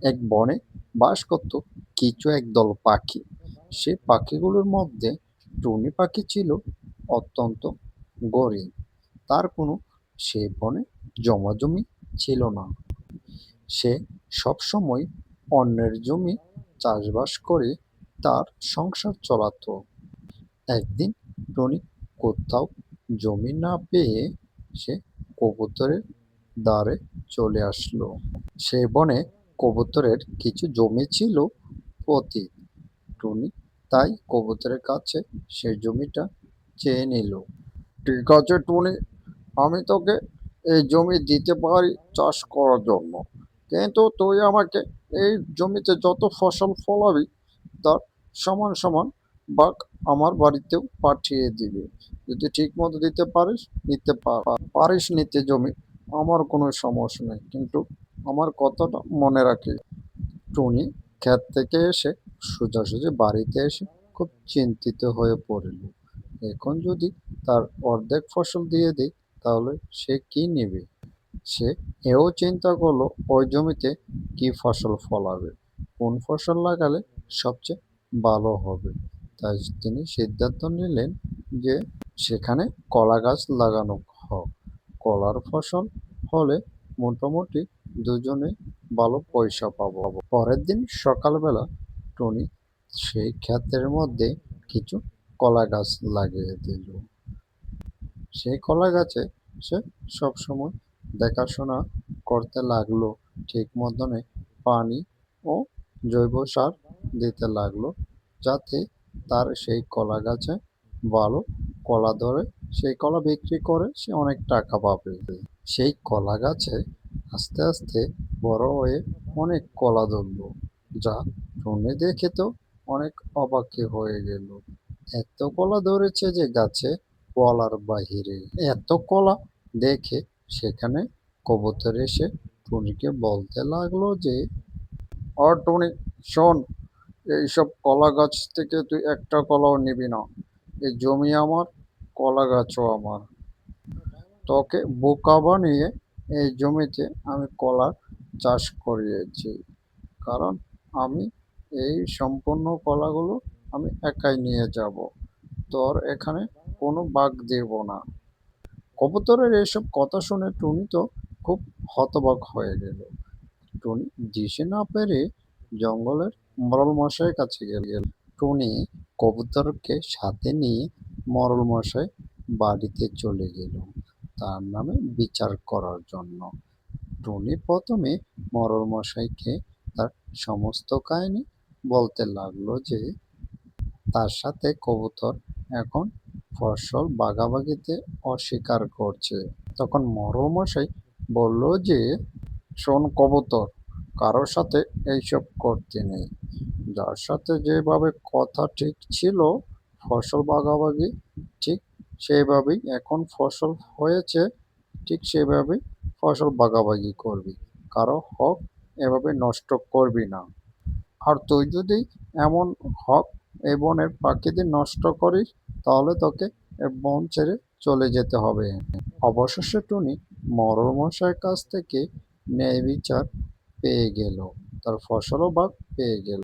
এক বনে বাস করত কিছু একদল পাখি। সে পাখিগুলোর মধ্যে টুনি পাখি ছিল অত্যন্ত গরিব। তার কোনো সে বনে জমাজমি ছিল না। সে সবসময় অন্যের জমি চাষবাস করে তার সংসার চালাতো। একদিন টুনি কোথাও জমি না পেয়ে সে কবুতরের দ্বারে চলে আসলো। সে বনে কবুতরের কিছু জমি ছিল পতিত। টুনি তাই কবুতরের কাছে সেই জমিটা চেয়ে নিল। ঠিক আছে টুনি, আমি তোকে এই জমি দিতে পারি চাষ করার জন্য, কিন্তু তুই আমাকে এই জমিতে যত ফসল ফলাবি তার সমান সমান ভাগ আমার বাড়িতেও পাঠিয়ে দিবি। যদি ঠিক মতো দিতে পারিস নিতে পারিস নিতে জমি, আমার কোনো সমস্যা নেই, কিন্তু আমার কথাটা মনে রাখিস। টুনি ক্ষেত থেকে এসে সোজাসুজি বাড়িতে এসে খুব চিন্তিত হয়ে পড়ল। এখন যদি তার অর্ধেক ফসল দিয়ে দিই তাহলে সে কি নেবে। সে এও চিন্তা করলো ওই জমিতে কি ফসল ফলাবে, কোন ফসল লাগালে সবচেয়ে ভালো হবে। তাই তিনি সিদ্ধান্ত নিলেন যে সেখানে কলা গাছ লাগানো হোক। কলার ফসল হলে মোটামুটি দুজনে ভালো পয়সা পাবো। পরের দিন সকালবেলা টুনি সেই ক্ষেতের মধ্যে কিছু কলা গাছ লাগিয়ে দিল। সেই কলা গাছে সে সবসময় দেখাশোনা করতে লাগলো, ঠিক মতনে পানি ও জৈব সার দিতে লাগলো, যাতে তার সেই কলা গাছে ভালো কলা ধরে, সেই কলা বিক্রি করে সে অনেক টাকা পাবে। সেই কলা গাছে আস্তে আস্তে বড় হয়ে অনেক কলা ধরলো, যা টুনি দেখে তো অনেক অবাকই হয়ে গেল। এত কলা ধরেছে যে গাছে বলার বাহিরে। এত কলা দেখে সেখানে কবুতর এসে টুনিকে বলতে লাগলো যে, টুনি শোন, এইসব কলা গাছ থেকে তুই একটা কলাও নিবি না। এই জমি আমার, কলা গাছও আমার। তোকে বোকা বানিয়ে এই জমিতে আমি কলার চাষ করিয়েছি, কারণ আমি এই সম্পূর্ণ কলাগুলো আমি একাই নিয়ে যাব, তোর এখানে কোনো ভাগ দেব না। কবুতরের এসব কথা শুনে টুনি তো খুব হতবাক হয়ে গেল। টুনি দিশে না পেরে জঙ্গলের মোড়ল মশাইয়ের কাছে গেল। টুনি কবুতরকে সাথে নিয়ে মোড়ল মশাই বাড়িতে চলে গেল তার নামে বিচার করার জন্য। টুনি প্রথমে মোড়ল মশাইকে তার সমস্ত কাহিনী বলতে লাগলো যে তার সাথে কবুতর এখন ফসল ভাগাভাগিতে অস্বীকার করছে। তখন মোড়ল মশাই বলল যে, শোন কবুতর, কারোর সাথে এইসব করতে নেই। যার সাথে যেভাবে কথা ঠিক ছিল ফসল ভাগাভাগি, ঠিক সেইভাবেই এখন ফসল হয়েছে, ঠিক সেভাবেই ফসল ভাগাভাগি করবি। কারো হক এভাবে নষ্ট করবি না। আর তুই যদি এমন হক এই বনের পাখিদের নষ্ট করিস তাহলে তোকে এ বন ছেড়ে চলে যেতে হবে। অবশেষে টুনি মোড়ল মশাইয়ের কাছ থেকে ন্যায় বিচার পেয়ে গেল, তার ফসলও ভাগ পেয়ে গেল।